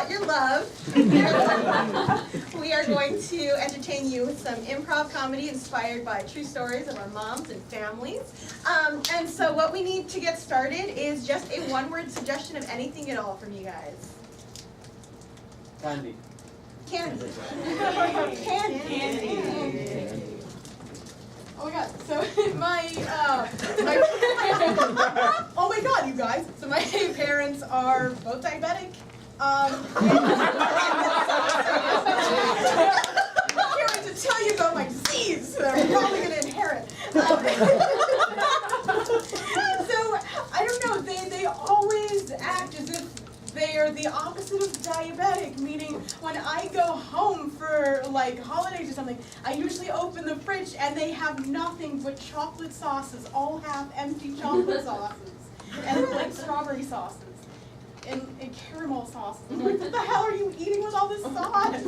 got your love. We are going to entertain you with some improv comedy inspired by true stories of our moms and families. And so what we need to get started is just a one-word suggestion of anything at all from you guys. Candy. Candy. Candy. Oh my god, so oh my god, you guys. So my parents are both diabetic. I can't wait to tell you about my disease that I'm probably going to inherit. So, I don't know, they always act as if they are the opposite of diabetic, meaning when I go home for like holidays or something, I usually open the fridge and they have nothing but chocolate sauces, all half empty chocolate sauces, and like strawberry sauces, and caramel sauces. I'm like, what the hell are you eating with all this sauce?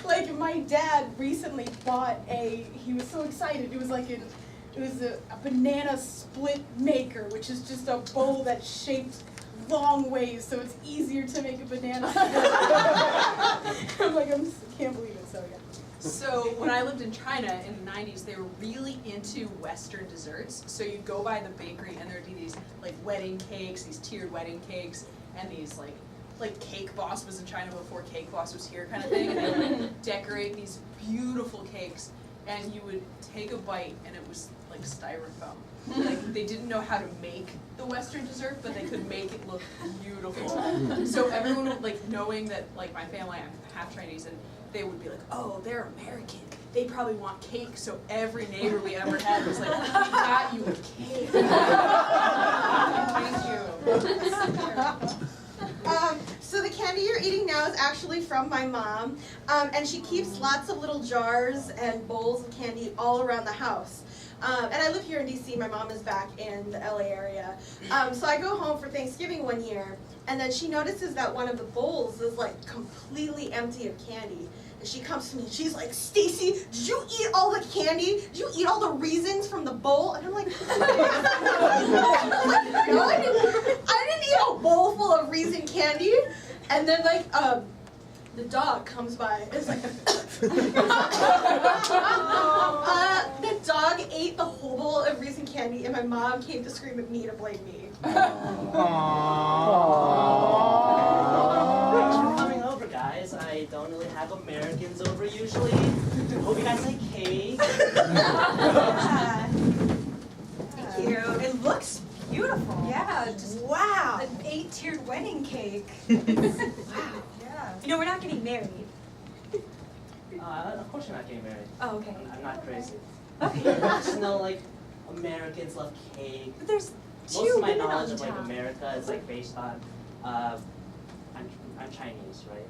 Like my dad recently bought he was so excited, it was a banana split maker, which is just a bowl that's shaped long ways, so it's easier to make a banana. I'm like, I can't believe it, so yeah. So when I lived in China in the 90s, they were really into Western desserts. So you'd go by the bakery and there'd be these like wedding cakes, these tiered wedding cakes, and these like Cake Boss was in China before Cake Boss was here kind of thing, and they would like decorate these beautiful cakes, and you would take a bite and it was like styrofoam. Like they didn't know how to make the Western dessert, but they could make it look beautiful. So everyone would, like, knowing that like my family, I'm half Chinese, and they would be like, oh, they're American, they probably want cake. So every neighbor we ever had was like, we got you a cake. Thank you. So the candy you're eating now is actually from my mom, and she keeps lots of little jars and bowls of candy all around the house. And I live here in DC, my mom is back in the LA area. So I go home for Thanksgiving one year, and then she notices that one of the bowls is like completely empty of candy. And she comes to me and she's like, Stacy, did you eat all the candy? Did you eat all the raisins from the bowl? And I'm like, no, I didn't eat a bowl full of raisin candy. And then like, the dog comes by. It's like, the dog ate the whole bowl of raisin candy, and my mom came to scream at me to blame me. Thanks for coming over, guys. I don't really have Americans over usually. Hope you guys like cake. Yeah. Thank you. It looks beautiful. Yeah, just wow. An 8-tiered wedding cake. Wow. Yeah. You know, we're not getting married. Of course you're not getting married. Oh, okay. I'm not crazy. Okay. Just know, like, Americans love cake. But there's Most two of my women knowledge on of like top. America is like based on, I'm Chinese, right?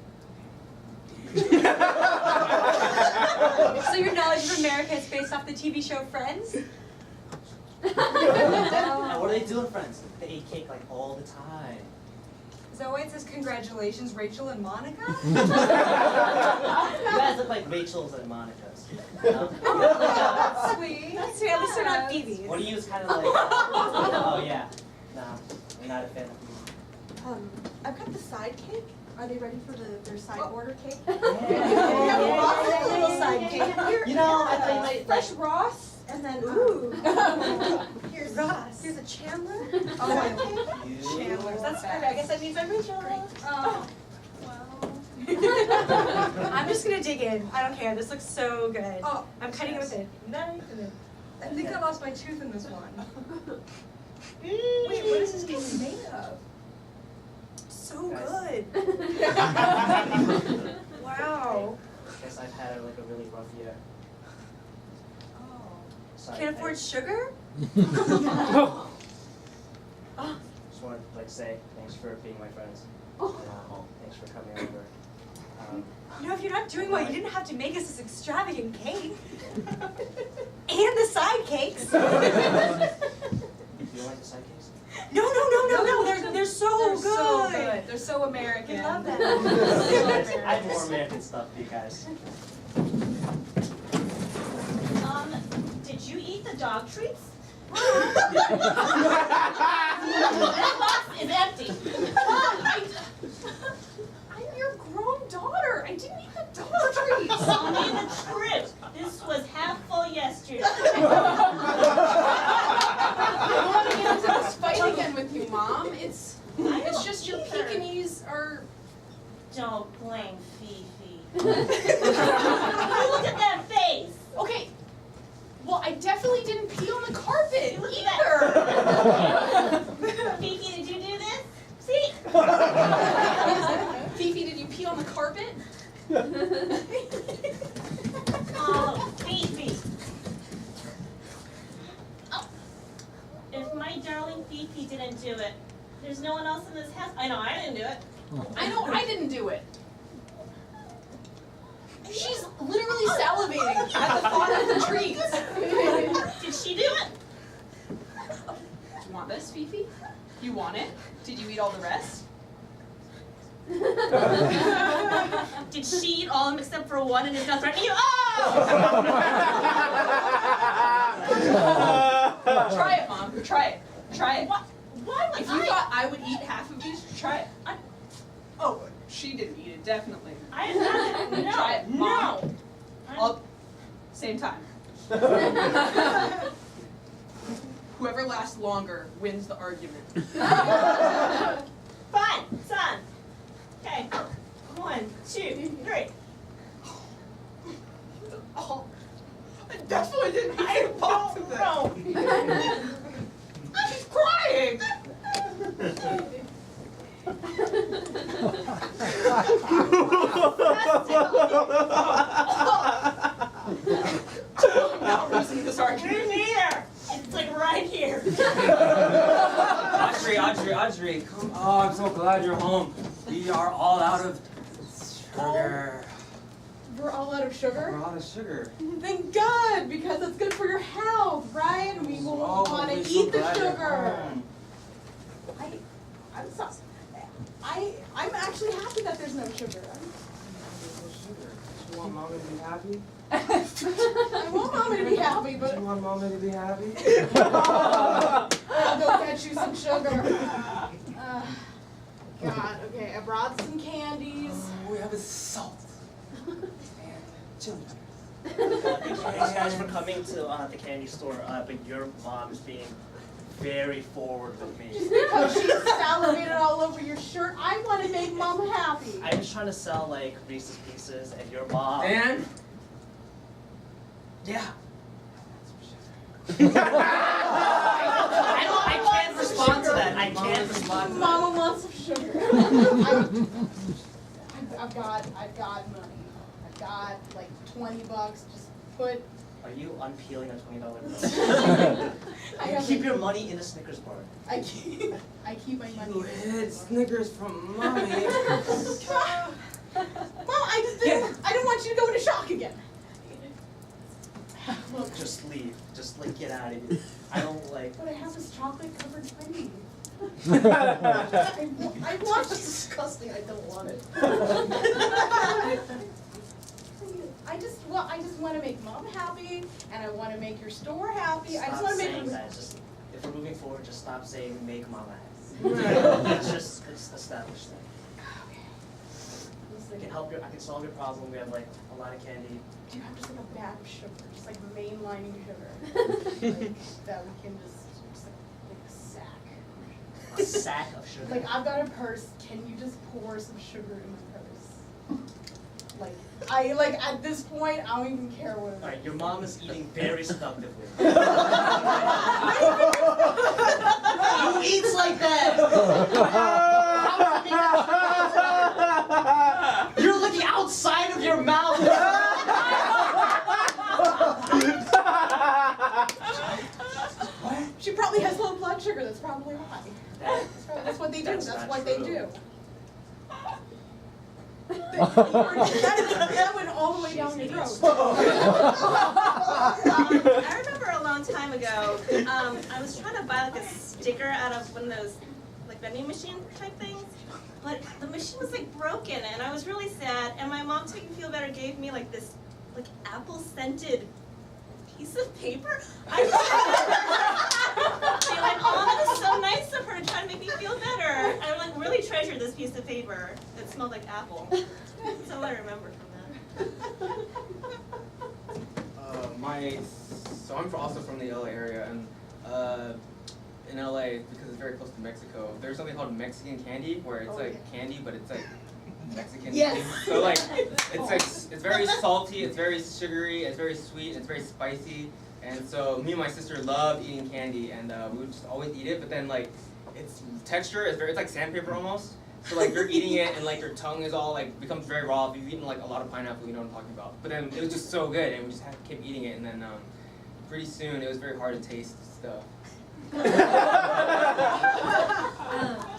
So your knowledge of America is based off the TV show Friends? And what do they do with friends? They eat cake like all the time. Is that why it says congratulations, Rachel and Monica? You guys look like Rachel's and Monica's. Oh, sweet. That's sweet. At least they're not Phoebe's. What do you use kind of like? Oh yeah. No, I'm not a fan of I've got the side cake. Are they ready for their side order cake? Yeah. Lots of little side cake. Here, You know, I thought you might fresh like. Ross, and then Ooh. here's Ross. Here's a Chandler. Oh, Chandler's. That's good. I guess that means I'm Rachel. Oh. I'm just gonna dig in. I don't care. This looks so good. Oh, I'm cutting it with a knife. I think I lost my tooth in this one. Wait, what is this cake made of? So good. Wow. I guess I've had like a really rough year. Oh. So Can't afford sugar? Just wanted to like say thanks for being my friends. And, thanks for coming over. You know, if you're not doing well, you didn't have to make us this extravagant cake. And the side cakes. Do you like the side cakes? No. They're so good. So good. They're so American. We love that. I have more American stuff for you guys. Did you eat the dog treats? That box is empty. I'm your Tell me the truth. This was half full yesterday. I don't want to get into this fight again with you, Mom. It's just your Pekingese are. Don't blame Fifi. Look at that face. Okay. Well, I definitely didn't pee on the carpet Look at either. Fifi, did you do this? See? Fifi, did you pee on the carpet? Oh, Fifi. Oh. If my darling Fifi didn't do it, there's no one else in this house. I know I didn't do it. I know I didn't do it. She's literally salivating at the thought of the trees. Did she do it? Do you want this, Fifi? You want it? Did you eat all the rest? Did she eat all of them except for one and is not threatening you? Oh! Try it, Mom. Try it. Try it. Why would If you thought I would eat half of these, try it. Oh, she didn't eat it, definitely. I didn't have it. No. Try it, Mom. No. All same time. Whoever lasts longer wins the argument. Fine, son. Okay. 1, 2, 3. Oh, I definitely didn't eat I the box of don't that. know. She's crying. I'm not losing this argument. Me neither. It's like right here. Audrey, come on. I'm so glad you're home. We are all out of sugar. We're all out of sugar? We're out of sugar. Thank God, because it's good for your health, right? And we won't want to we're so eat the glad you're sugar. home. I'm sorry. I'm actually happy that there's no sugar. You want Mommy to be happy? I want Mommy to be happy, Do but you want Mommy to be happy? I'll go get you some sugar. God, okay, I brought some candies. Oh, we have a salt. And chili. Thank you guys for coming to the candy store, but your mom is being very forward with me. Just because she salivated all over your shirt, I want to make Mom happy. I'm just trying to sell like Reese's Pieces, and your mom. And? Yeah. I can't respond to that. I can't respond to that. Mama wants some sugar. I've got money. I've got like $20. Just put. Are you unpeeling a $20 bill? I have Keep your money in a Snickers bar. I keep my money. You hid Snickers from Mommy. Mom, I didn't want you to go into shock again. Look, Just leave. Just like get out of here. I don't like. but I have this chocolate covered honey. I I want That's disgusting. I don't want it. I just want to make Mom happy, and I want to make your store happy. I just Stop want to make saying her. that. Just if we're moving forward, just stop saying make mama happy. It's established thing. I can help you. I can solve your problem. We have like a lot of candy. Do you have just like a bag of sugar, just like mainlining sugar, like, that we can just like a sack. A sack of sugar. Like I've got a purse. Can you just pour some sugar in my purse? Like at this point, I don't even care what it is. Alright, your mom is eating very seductively. Who eats like that? You're looking outside of your mouth. She probably has low blood sugar. That's probably why. That's what they do. That's not what they true. do. That went all the way down your throat. I remember a long time ago, I was trying to buy like a sticker out of one of those like vending machine type things, but the machine was like broken and I was really sad, and my mom, to make me feel better, gave me like this like apple scented piece of paper. I was like, oh, that is so nice of her to try to make me feel better. I like really treasured this piece of paper that smelled like apple. That's all I remember from that. So I'm also from the LA area, and in LA, because it's very close to Mexico, there's something called Mexican candy, where it's like candy, but it's like Mexican. Yes. So like, it's very salty, it's very sugary, it's very sweet, it's very spicy, and so me and my sister love eating candy, and we would just always eat it. But then like, its texture is it's like sandpaper almost. So like you're eating it and like your tongue is all like becomes very raw. If you've eaten like a lot of pineapple, you know what I'm talking about. But then it was just so good, and we just kept eating it, and then pretty soon it was very hard to taste stuff.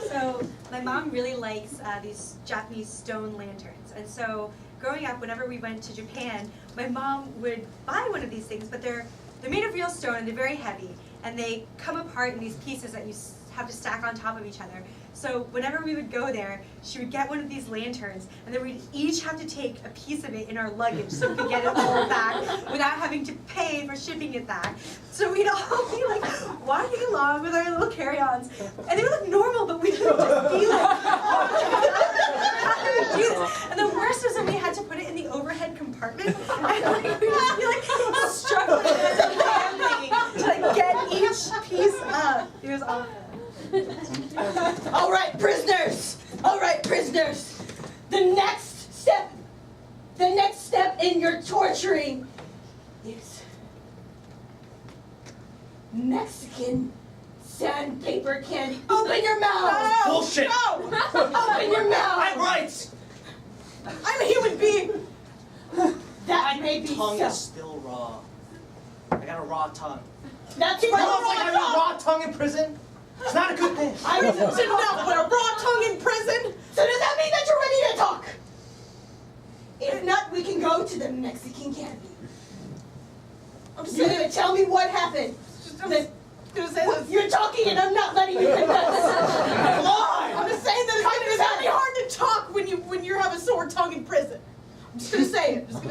So my mom really likes these Japanese stone lanterns, and so growing up, whenever we went to Japan, my mom would buy one of these things, but they're made of real stone and they're very heavy, and they come apart in these pieces that you have to stack on top of each other. So whenever we would go there, she would get one of these lanterns, and then we'd each have to take a piece of it in our luggage so we could get it all back without having to pay for shipping it back. So we'd all be like walking along with our little carry-ons, and they would look normal, but we would just be like, how do we do this? And the worst was when we had to put it in the overhead compartment, and like we'd just be like struggling as a family to like get each piece up. It was awful. All right, prisoners. All right, prisoners. The next step in your torturing is Mexican sandpaper candy. Open your mouth. Bullshit. No. Open your mouth. I have rights. I'm a human being. That may be Tongue so. is still raw. I got a raw tongue. That's You right. don't like having a raw tongue in prison? It's not a good thing. I didn't know what a raw tongue in prison. So does that mean that you're ready to talk? If not, we can go to the Mexican candy. You're gonna tell me what happened. You're talking and I'm not letting you confess. I'm just saying that it's gonna be hard to talk when you have a sore tongue in prison. I'm just gonna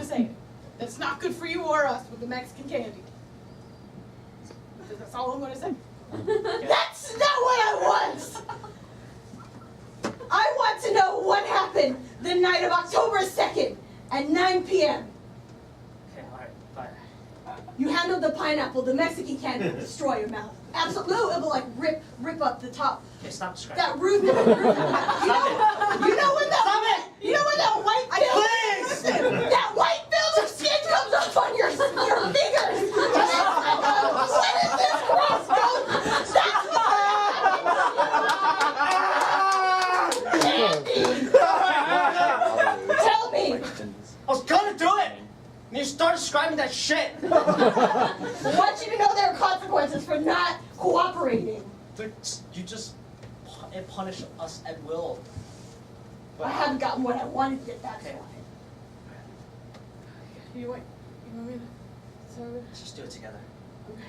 say it. That's not good for you or us with the Mexican candy. That's all I'm gonna say. That's not what I want! I want to know what happened the night of October 2nd at 9 p.m. Okay, alright, fine. You handled the pineapple, the Mexican candy will destroy your mouth. Absolutely, it will like rip up the top. Okay, stop describing. That roof. You know when that white film, that white film of skin comes up on your fingers. When is this cross go? That's what happened. Tell me. I was gonna do it! And you started describing that shit! I want you to know there are consequences for not cooperating. You just punish us at will. I haven't gotten what I wanted yet, that's Okay. why. You want me to start with? Let's just do it together. Okay.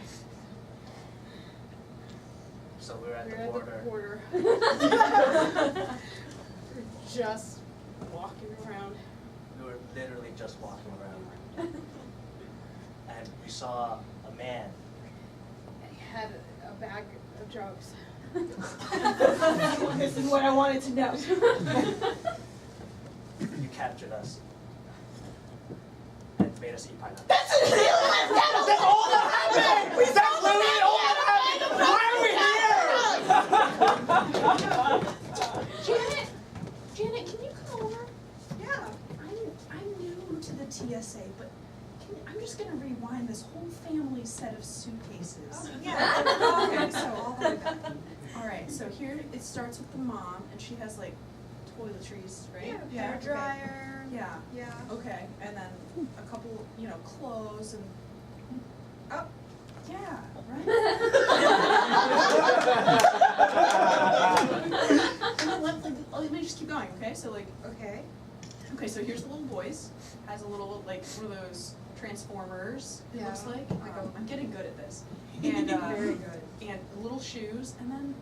So we're at the border. We're just walking around. We were literally just walking around. And we saw a man. And he had a bag of drugs. This is what I wanted to know. You captured us. And made us eat pineapple. That's all that happened! We That's literally all that happened! Janet, can you come over? Yeah. I'm new to the TSA, but I'm just gonna rewind this whole family set of suitcases. Yeah. Okay, so all the way back. All right, so here it starts with the mom, and she has like toiletries, right? Hair okay. dryer. Yeah. Yeah. Okay, and then a couple, clothes and. Oh. Yeah. Right. And then let me just keep going, okay? So Okay. Okay, so here's the little boys. Has a little one of those transformers. It looks like. I'm getting good at this. And Very good. And little shoes, and then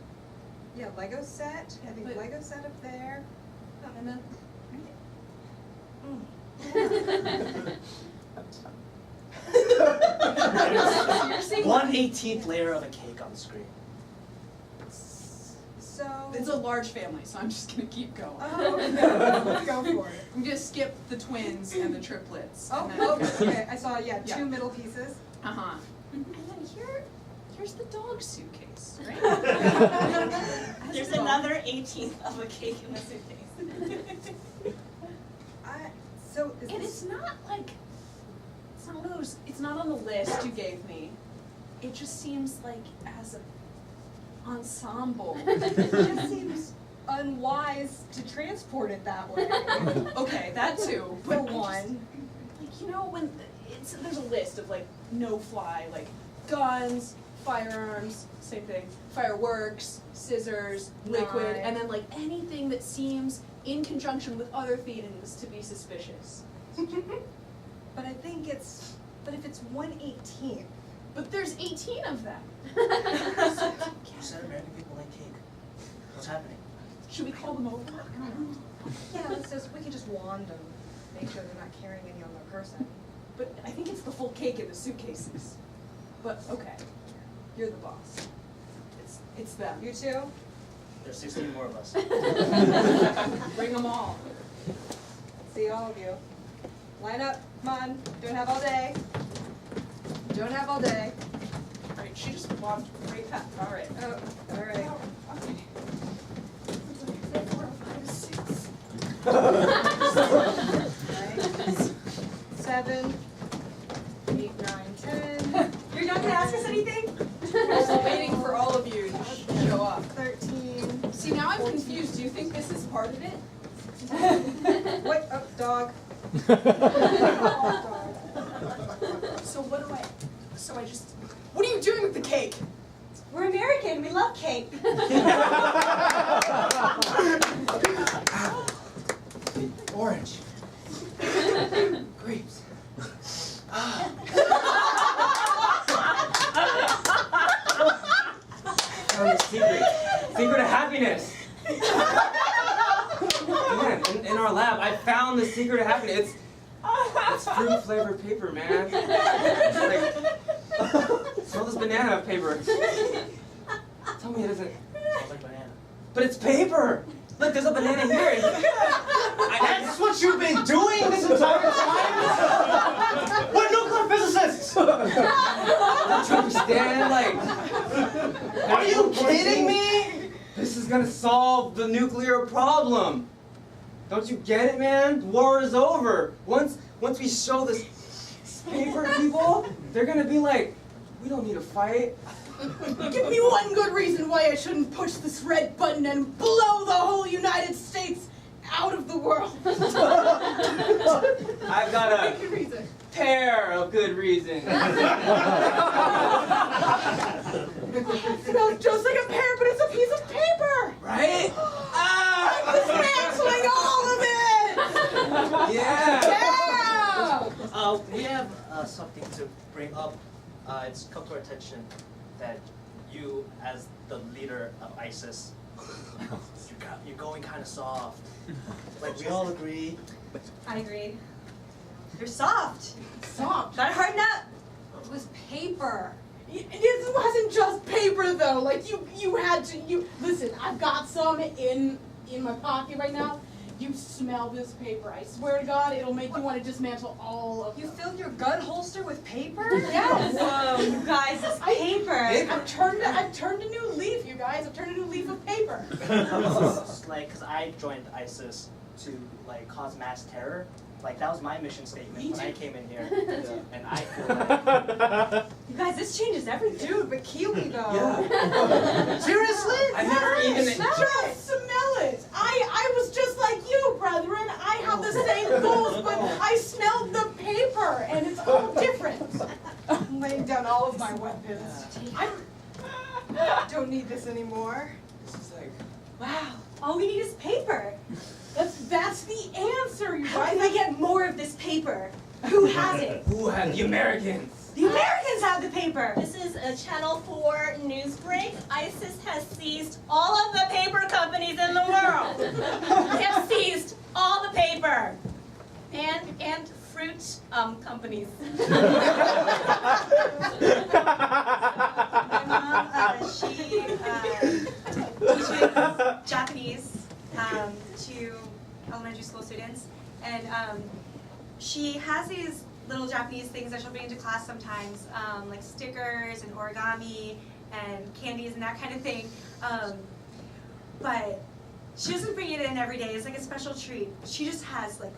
Yeah, Lego set, I think But- Lego set up there. and then. You're seeing 1/18th layer of a cake on the screen. So. It's a large family, so I'm just gonna keep going. Oh, okay. Let's go for it. I'm gonna skip the twins and the triplets. Oh, and then- okay, I saw, yeah, Yeah. 2 middle pieces. Uh-huh. And then here's the dog suitcase, right? There's another 18th of a cake in the suitcase. So is And this, it's not like, it's not one of those, it's not on the list you gave me. It just seems like as an ensemble. it just seems unwise to transport it that way, Okay, that too. for But I just- one. Like, you know, when there's a list of like no fly, like guns, firearms, same thing, fireworks, scissors, liquid, Knives. and then like anything that seems in conjunction with other things to be suspicious. But I think it's, but if it's 1/18th, But there's 18 of them. You said American people like cake. What's happening? Should we call them over? I don't know. yeah, it says we can just wand them, make sure they're not carrying any on their person. But I think it's the full cake in the suitcases. But okay, you're the boss. It's them. You too? There's 16 more of us. Bring them all. See all of you. Line up, come on, don't have all day. Don't have all day. All right, she just walked right past. All right. Oh, all right. Okay. 4, 5, 6. Right. 7, 8, 9, 10, You're not gonna ask us anything? Just waiting for all of you to show up. 13. See, now I'm confused. Do you think this is part of it? Wait, oh, dog. So what do I? So I just. What are you doing with the cake? We're American, we love cake. Orange. Grapes. Found the secret of happiness. Man, in our lab, I found the secret of happiness. It's fruit flavored paper, man. It's like, smell this banana paper. Tell me it isn't. Smells like banana. But it's paper. Look, there's a banana here. That's what you've been doing this entire time? We're nuclear physicists! Don't you understand? Like, Are you kidding me? this is gonna solve the nuclear problem. Don't you get it, man? The war is over. Once we show this paper to people, they're gonna be like, we don't need to fight. Give me one good reason why I shouldn't push this red button and blow the whole United States out of the world. I've got a Good reason. pair of good reasons. It smells just like a pear, but it's a piece of paper. Right? I'm dismantling all of it. Yeah. Yeah. We have something to bring up. It's come to our attention that you, as the leader of ISIS, you're going kind of soft. Like we all agree. I agree. You're soft. Soft. Gotta harden up. It was paper. It wasn't just paper though. Like you had to. Listen. I've got some in my pocket right now. You smell this paper. I swear to God, it'll make you want to dismantle all of You them. filled your gun holster with paper? Yes. Whoa, you guys, it's paper. I've turned a new leaf, you guys. I've turned a new leaf of paper. It's like, cause I joined ISIS to like cause mass terror. Like that was my mission statement Me when I too. came in here, and I feel like You guys, this changes everything. Dude, but kiwi though. Yeah. Seriously? I never even. Just smell it. I was just like you, brethren. I have the same goals, but I smelled the paper, and it's all different. I'm laying down all of my weapons. I'm. Don't need this anymore. This is like. Wow, all we need is paper. That's the answer, you How guys. can I get more of this paper? Who has it? Who have the Americans? The Americans have the paper. This is a Channel 4 news break. ISIS has seized all of the paper companies in the world. They have seized all the paper. And fruit companies. My mom, teaching Japanese to elementary school students, and she has these little Japanese things that she'll bring into class sometimes, like stickers and origami and candies and that kind of thing. But she doesn't bring it in every day. It's like a special treat. She just has like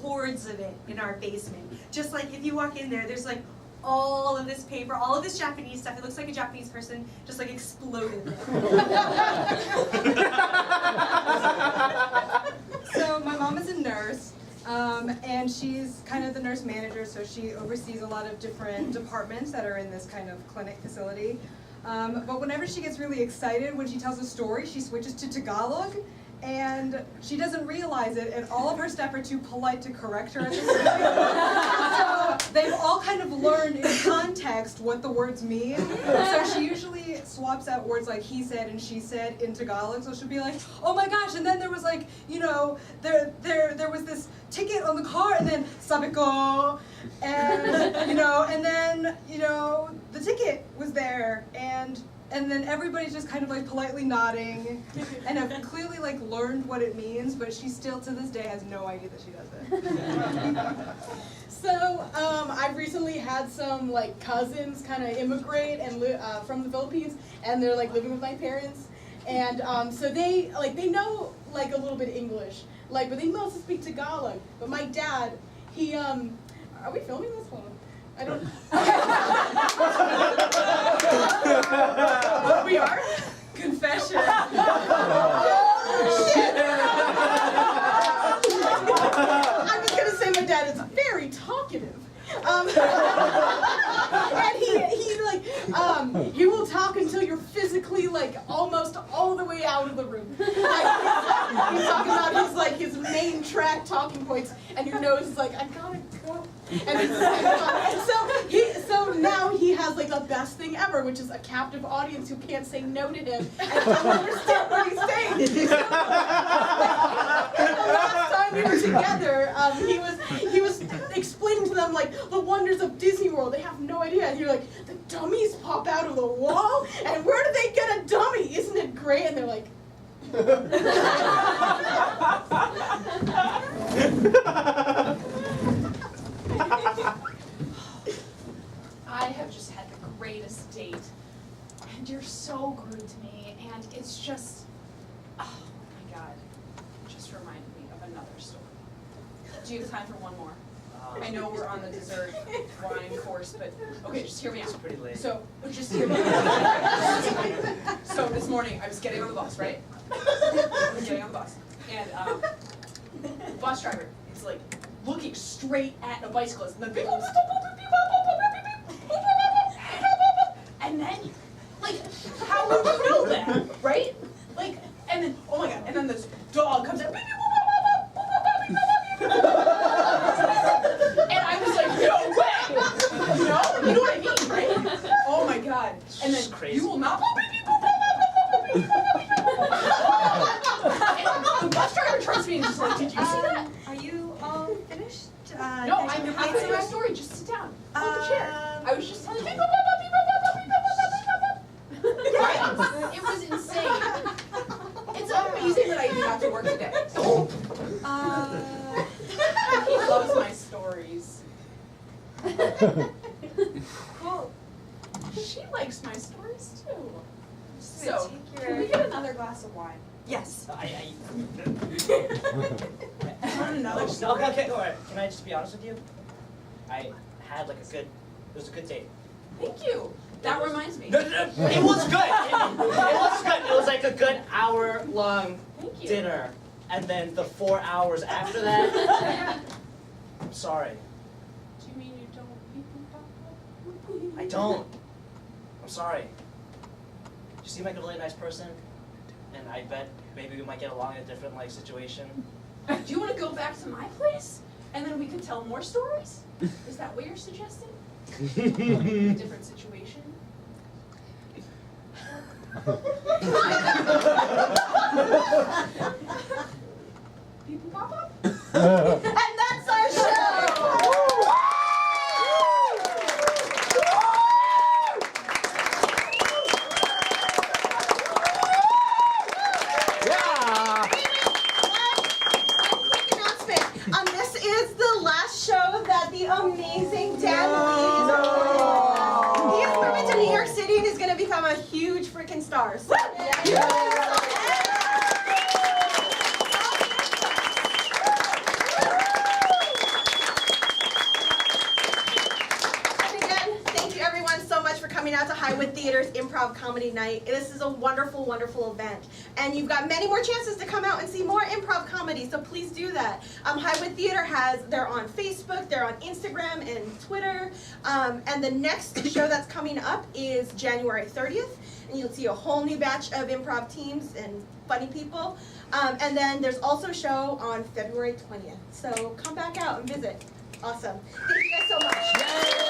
hordes of it in our basement. Just like if you walk in there, there's like all of this paper, all of this Japanese stuff. It looks like a Japanese person just like exploded there. So my mom is a nurse, and she's kind of the nurse manager, so she oversees a lot of different departments that are in this kind of clinic facility. But whenever she gets really excited, when she tells a story, she switches to Tagalog, and she doesn't realize it, and all of her staff are too polite to correct her at this point. So they've all kind of learned in context what the words mean. So she usually swaps out words like he said and she said in Tagalog. So she'll be like, oh my gosh, and then there was like, you know, there was this ticket on the car, and then sabi ko, and you know, and then, you know, the ticket was there, and then everybody's just kind of like politely nodding and have clearly like learned what it means, but she still to this day has no idea that she does it. So I've recently had some like cousins kind of immigrate and from the Philippines, and they're like living with my parents, and so they know like a little bit of English, like, but they mostly speak Tagalog. But my dad, he are we filming this one? I don't. We are? Confession. Oh, shit. I'm just gonna say my dad is very talkative. And he will talk until you're physically like almost all the way out of the room. Like, he's talking about his main track talking points, and your nose is like, I gotta go. And it's so now he has like the best thing ever, which is a captive audience who can't say no to him and don't understand what he's saying. So, the last time we were together, he was explaining to them like the wonders of Disney World. They have no idea. And you're like, the dummies pop out of the wall, and where do they get a dummy? Isn't it great? And they're like. I have just had the greatest date, and you're so good to me, and it's just, oh my God, just reminded me of another story. Do you have time for one more? I know we're on the dessert wine course, but okay, just hear me out. It's pretty late. So, just hear me out. So this morning, I was getting on the bus, right? I was getting on the bus, and the bus driver is like looking straight at a bicyclist, and the and then, like, how would you know that, right? Like, and then, oh my God, and then this dog comes out, and I was like, no way! No? You know what I mean, right? Oh my God. And then, you will not. And the bus driver turns to me and is just like, did you see that? Are you all finished? No, I'm halfway through my story. Just sit down. Hold the chair. I was just telling you. Right. It was insane. It's amazing that I even got to work today. He loves my stories. Cool. She likes my stories too. So, Can we get another glass of wine? yes. Okay, Another okay, all right. Can I just be honest with you? I had like it was a good date. Thank you. That reminds me. It was good. It was good. It was like a good hour-long Thank you. dinner, and then the 4 hours after that. I'm sorry. Do you mean you don't? I don't. I'm sorry. You seem like a really nice person, and I bet maybe we might get along in a different like situation. Do you want to go back to my place, and then we could tell more stories? Is that what you're suggesting? A different situation? People pop up? And that's our show! the amazing Dan Lee. He is moving to New York City and is going to become a huge freaking star. So, and again, thank you everyone so much for coming out to Highwood Theater's Improv Comedy Night. This is a wonderful, wonderful event. And you've got many more chances to come out and see more improv comedy, so please do that. Highwood Theater they're on Facebook, they're on Instagram and Twitter. And the next show that's coming up is January 30th. And you'll see a whole new batch of improv teams and funny people. And then there's also a show on February 20th. So come back out and visit. Awesome. Thank you guys so much.